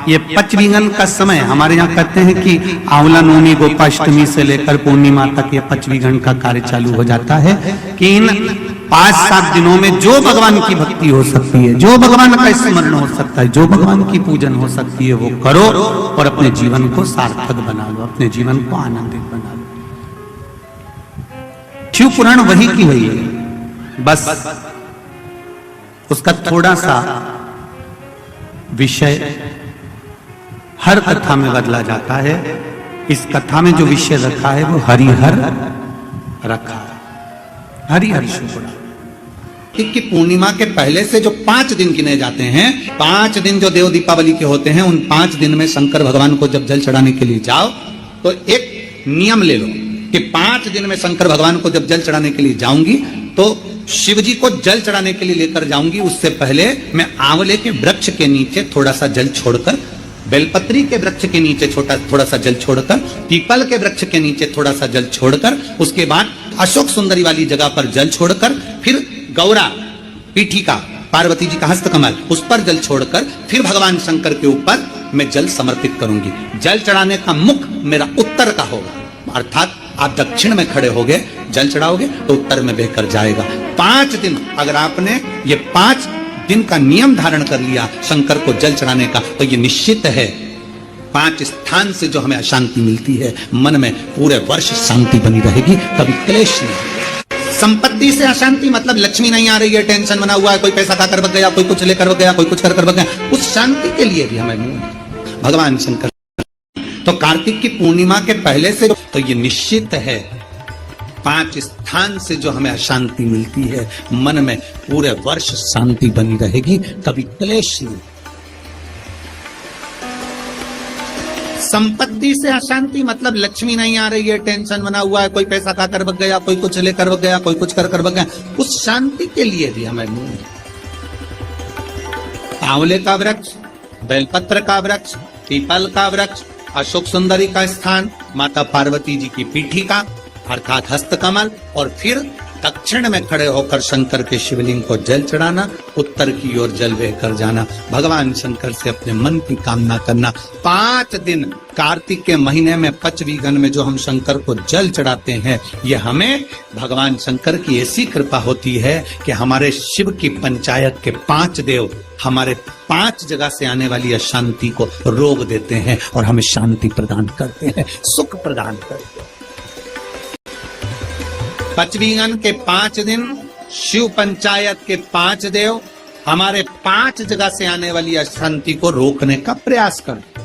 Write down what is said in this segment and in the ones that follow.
ये पचवीगन का समय हमारे यहाँ कहते हैं कि आंवला नवमी गोपाष्टमी से लेकर पूर्णिमा तक ये पचवीगन का कार्य चालू हो जाता है कि इन 5-7 दिनों में जो भगवान की भक्ति हो सकती है, जो भगवान का स्मरण हो सकता है, जो भगवान की पूजन हो सकती है वो करो और अपने जीवन को सार्थक बना लो, अपने जीवन को आनंदित बना लो। शिव पुराण वही की वही है, बस उसका थोड़ा सा विषय हर कथा में बदला जाता है। इस कथा में जो विषय रखा है वो हरिहर रखा है, हरिहर शिव पुराण की पूर्णिमा के पहले से जो 5 दिन गिने जाते हैं, 5 दिन जो देव दीपावली के होते हैं, उन 5 दिन में शंकर भगवान को जब जल चढ़ाने के लिए जाओ तो एक नियम ले लो कि 5 दिन में शंकर भगवान को जब जल चढ़ाने के लिए जाऊंगी तो शिव जी को जल चढ़ाने के लिए लेकर जाऊंगी, उससे पहले मैं आंवले के वृक्ष के नीचे थोड़ा सा जल छोड़कर, बेलपत्री के वृक्ष के नीचे थोड़ा सा जल छोड़कर, पीपल के वृक्ष के नीचे थोड़ा सा जल छोड़कर, उसके बाद अशोक सुंदरी वाली जगह पर जल छोड़कर, फिर गौरा पीठिका पार्वती जी का हस्तकमल उस पर जल छोड़कर, फिर भगवान शंकर के ऊपर मैं जल समर्पित करूंगी। जल चढ़ाने का मुख मेरा उत्तर का होगा, अर्थात आप दक्षिण में खड़े होगे जल चढ़ाओगे तो उत्तर में बहकर जाएगा। 5 दिन अगर आपने ये 5 दिन का नियम धारण कर लिया शंकर को जल चढ़ाने का, तो ये निश्चित है 5 स्थान से जो हमें अशांति मिलती है, मन में पूरे वर्ष शांति बनी रहेगी, कभी क्लेश नहीं। संपत्ति से अशांति मतलब लक्ष्मी नहीं आ रही है, टेंशन बना हुआ है, कोई पैसा खाकर बग गया, कोई कुछ लेकर बग गया, कोई कुछ कर बग गया, उस शांति के लिए भी हमें भगवान शंकर। तो कार्तिक की पूर्णिमा के पहले से तो ये निश्चित है 5 स्थान से जो हमें अशांति मिलती है, मन में पूरे वर्ष शांति बनी रहेगी, कभी क्लेश नहीं। संपत्ति से अशांति मतलब लक्ष्मी नहीं आ रही है, टेंशन बना हुआ है, कोई पैसा खाकर बग गया, कोई कुछ लेकर बग गया, कोई कुछ कर बग गया, उस शांति के लिए भी हमें आंवले का वृक्ष, बेलपत्र का वृक्ष, पीपल का वृक्ष, अशोक सुंदरी का स्थान, माता पार्वती जी की पीठिका अर्थात हस्तकमल, और फिर दक्षिण में खड़े होकर शंकर के शिवलिंग को जल चढ़ाना, उत्तर की ओर जल बहकर जाना, भगवान शंकर से अपने मन की कामना करना। 5 दिन कार्तिक के महीने में पचवीगन में जो हम शंकर को जल चढ़ाते हैं, ये हमें भगवान शंकर की ऐसी कृपा होती है कि हमारे शिव की पंचायत के 5 देव हमारे 5 जगह से आने वाली अशांति को रोक देते हैं और हमें शांति प्रदान करते हैं, सुख प्रदान करते हैं। पचवीगन के 5 दिन शिव पंचायत के 5 देव हमारे 5 जगह से आने वाली अशांति को रोकने का प्रयास करते,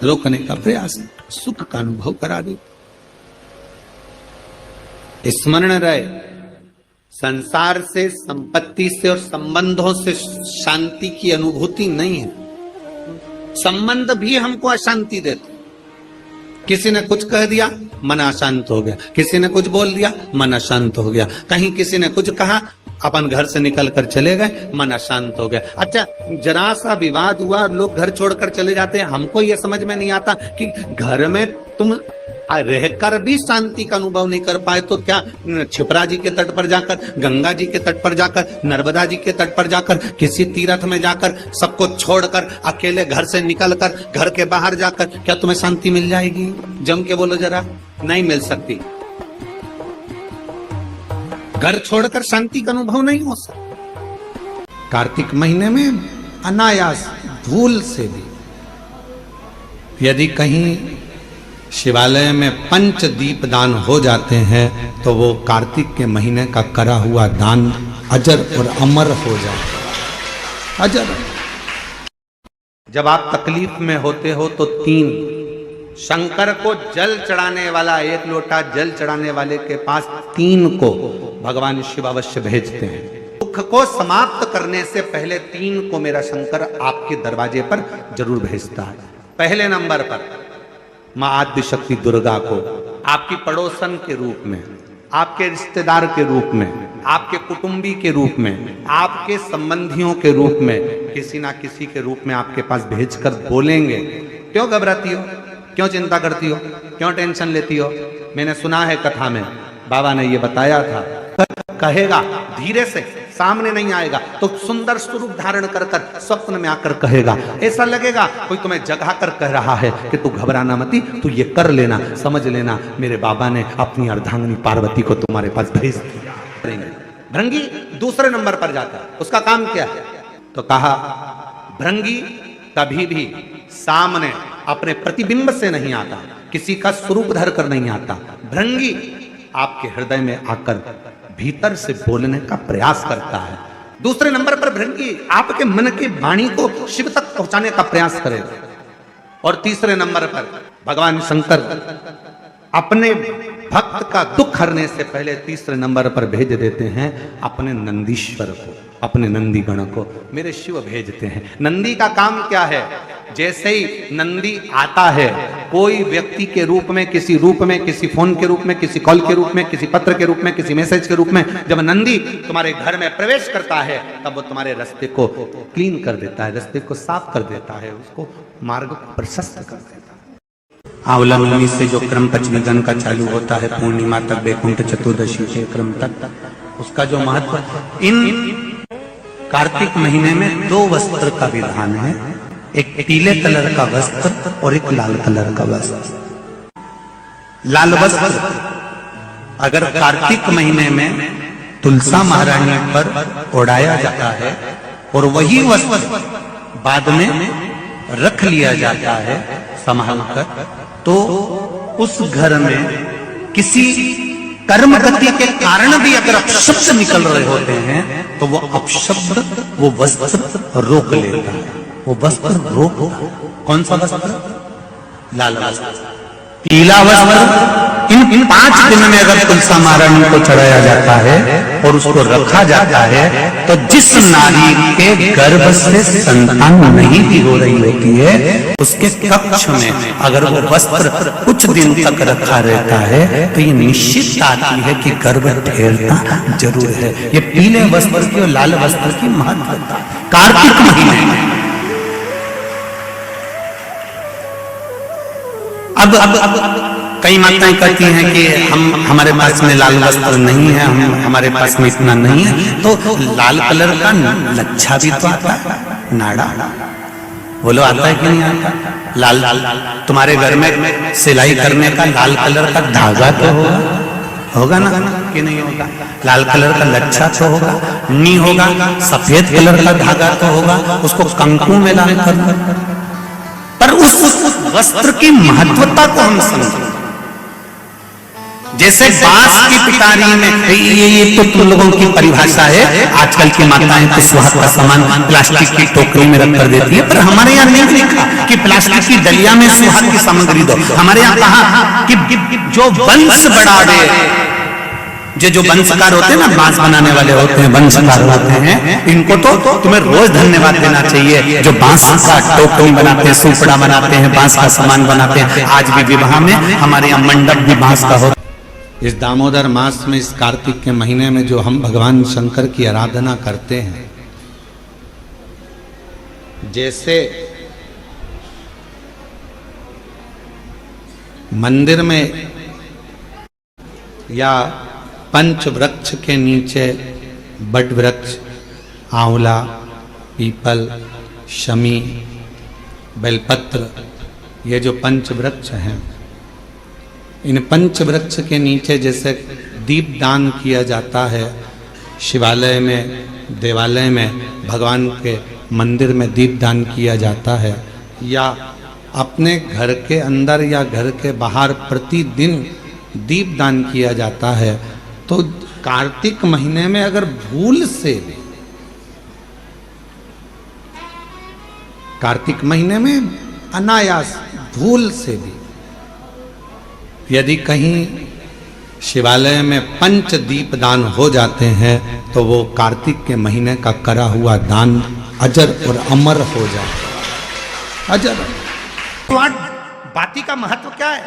रोकने का प्रयास, सुख का अनुभव करा दे। स्मरण रहे, संसार से, संपत्ति से और संबंधों से शांति की अनुभूति नहीं है। संबंध भी हमको अशांति देते, किसी ने कुछ कह दिया मन अशांत हो गया, किसी ने कुछ बोल दिया मन अशांत हो गया, कहीं किसी ने कुछ कहा अपन घर से निकल कर चले गए मन अशांत हो गया। अच्छा, जरा सा विवाद हुआ लोग घर छोड़कर चले जाते हैं, हमको ये समझ में नहीं आता कि घर में तुम रहकर भी शांति का अनुभव नहीं कर पाए तो क्या क्षिप्रा जी के तट पर जाकर, गंगा जी के तट पर जाकर, नर्मदा जी के तट पर जाकर, किसी तीर्थ में जाकर, सबको छोड़कर अकेले घर से निकलकर, घर के बाहर जाकर क्या तुम्हें शांति मिल जाएगी? जम के बोलो जरा, नहीं मिल सकती। घर छोड़कर शांति का अनुभव नहीं हो सकता। कार्तिक महीने में अनायास भूल से भी यदि कहीं शिवालय में 5 दीप दान हो जाते हैं तो वो कार्तिक के महीने का करा हुआ दान अजर और अमर हो जाता है, अजर। जब आप तकलीफ में होते हो तो 3 शंकर को जल चढ़ाने वाला, 1 लोटा जल चढ़ाने वाले के पास 3 को भगवान शिव अवश्य भेजते हैं। दुख को समाप्त करने से पहले 3 को मेरा शंकर आपके दरवाजे पर जरूर भेजता है। पहले नंबर पर मां आद्य शक्ति दुर्गा को आपकी पड़ोसन के रूप में, आपके रिश्तेदार के रूप में, आपके कुटुंबी के रूप में, आपके संबंधियों के रूप में, किसी ना किसी के रूप में आपके पास भेजकर बोलेंगे, क्यों घबराती हो, क्यों चिंता करती हो, क्यों टेंशन लेती हो? मैंने सुना है कथा में बाबा ने ये बताया था, कहेगा धीरे से सामने नहीं आएगा तो सुंदर स्वरूप धारण कर कर स्वप्न में आकर कहेगा। ऐसा लगेगा कोई तुम्हें जगा कर कह रहा है कि तू घबराना मती, तू ये कर लेना, समझ लेना मेरे बाबा ने अपनी अर्धांगिनी पार्वती को तुम्हारे पास भेज दिया। भृंगी दूसरे नंबर पर जाता है, उसका काम क्या है? तो कहा भृंगी कभी भी सामने अपने प्रतिबिंब से नहीं आता, किसी का स्वरूप धर कर नहीं आता। भृंगी आपके हृदय में आकर भीतर से बोलने का प्रयास करता है। दूसरे नंबर पर भृंगी आपके मन की वाणी को शिव तक पहुंचाने का प्रयास करेगा। और तीसरे नंबर पर भगवान शंकर अपने भक्त का दुख हरने से पहले तीसरे नंबर पर भेज देते हैं अपने नंदीश्वर को, अपने नंदी गण को मेरे शिव भेजते हैं। नंदी का काम क्या है? जैसे ही नंदी आता है, कोई व्यक्ति के रूप में, किसी रूप में, किसी फोन के रूप में, किसी कॉल के रूप में, किसी पत्र के रूप में, किसी मैसेज के रूप में, जब नंदी तुम्हारे घर में प्रवेश करता है तब वो तुम्हारे रास्ते को क्लीन कर देता है, रास्ते को साफ कर देता है, उसको मार्ग को प्रशस्त कर देता है। आंवला नवमी से जो क्रम पंचमी का चालू होता है, पूर्णिमा तक, वैकुंठ चतुर्दशी के क्रम तक, उसका जो महत्व, इन कार्तिक महीने में दो वस्त्र का विधान है, एक पीले कलर का वस्त्र और एक लाल कलर का वस्त्र। लाल वस्त्र अगर कार्तिक महीने में तुलसा महारानी पर ओढ़ाया जाता है और वही वस्त्र बाद में रख लिया जाता है संभाल कर, तो उस घर में किसी कर्म गति के कारण भी अगर अपशब्द निकल रहे होते हैं तो वो अपशब्द वो वस्त्र रोक लेता है, वो वस्त्र रोक। कौन सा वस्त्र? लाल वस्त्र, पीला वस्त्र। इन 5 दिन में अगर तुलसा महारानी को चढ़ाया जाता है और उसको रखा जाता है तो जिस नारी के गर्भ से संतान नहीं भी हो रही होती है, उसके कक्ष में अगर वो वस्त्र कुछ दिन तक रखा रहता है तो ये निश्चित आती है कि गर्भ ठहरता जरूर है। ये पीले वस्त्र की और लाल वस्त्र की महत्वता कार्तिक महीने में। अब कई माताएं कहती हैं कि हमारे पास में लाल वस्त्र नहीं है, हमारे पास में इतना नहीं है, तो लाल कलर का लच्छा भी तो आता है, नाड़ा, बोलो आता है कि नहीं आता? लाल तुम्हारे घर में सिलाई करने का लाल कलर का धागा तो होगा ना कि नहीं होगा? लाल कलर का लच्छा तो होगा, नहीं होगा सफेद कलर का धागा तो होगा, उसको कंकु में लाल कर, पर उस वस्त्र की महत्वता को हम समझें। जैसे बांस की पिटारी में, ये तो तुम लोगों की परिभाषा है, आजकल की माताएं तो सुहाग का सामान प्लास्टिक की टोकरी में रख कर देती है, पर हमारे यहाँ नहीं लिखा कि प्लास्टिक की डलिया में सुहाग की सामग्री दो। हमारे यहाँ कहा कि जो वंश बढ़ावे, जो वंशकार होते हैं ना, बांस बनाने वाले होते हैं, वंशकार होते हैं, इनको तो तुम्हें रोज धन्यवाद देना चाहिए। जो बांस का टोकरी बनाते हैं, सुपड़ा बनाते हैं, बांस का सामान बनाते हैं। आज भी विवाह में हमारे यहाँ मंडप भी बांस का होता है। इस दामोदर मास में, इस कार्तिक के महीने में जो हम भगवान शंकर की आराधना करते हैं, जैसे मंदिर में या पंच वृक्ष के नीचे बट वृक्ष, आंवला, पीपल, शमी, बेलपत्र, ये जो पंच वृक्ष हैं, इन पंच वृक्ष के नीचे जैसे दीप दान किया जाता है, शिवालय में, देवालय में, भगवान के मंदिर में दीप दान किया जाता है, या अपने घर के अंदर या घर के बाहर प्रतिदिन दीप दान किया जाता है, तो कार्तिक महीने में अगर भूल से भी, कार्तिक महीने में अनायास भूल से भी यदि कहीं शिवालय में पंच दीप दान हो जाते हैं तो वो कार्तिक के महीने का करा हुआ दान अजर और अमर हो जाता है, अजर। तो आज बाती का महत्व क्या है?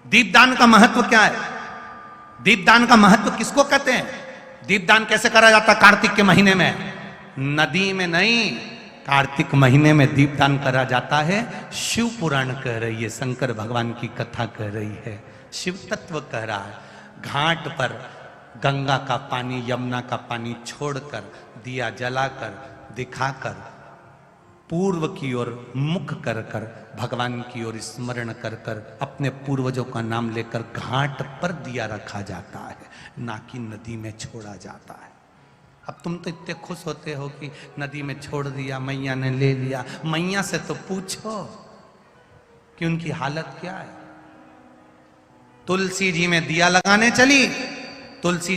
दीपदान का महत्व क्या है? दीपदान का महत्व किसको कहते हैं? दीपदान कैसे करा जाता है कार्तिक के महीने में? नदी में नहीं, कार्तिक महीने में दीपदान करा जाता है। शिव पुराण कह रही है, शंकर भगवान की कथा कह रही है, शिव तत्व कह रहा है। घाट पर गंगा का पानी, यमुना का पानी छोड़कर, दिया जलाकर, दिखाकर, पूर्व की ओर मुख कर कर, भगवान की ओर स्मरण कर कर, अपने पूर्वजों का नाम लेकर घाट पर दिया रखा जाता है, ना कि नदी में छोड़ा जाता है। अब तुम तो इतने खुश होते हो कि नदी में छोड़ दिया, मैया ने ले लिया। मैया से तो पूछो कि उनकी हालत क्या है। तुलसी जी में दिया लगाने चली, तुलसी जी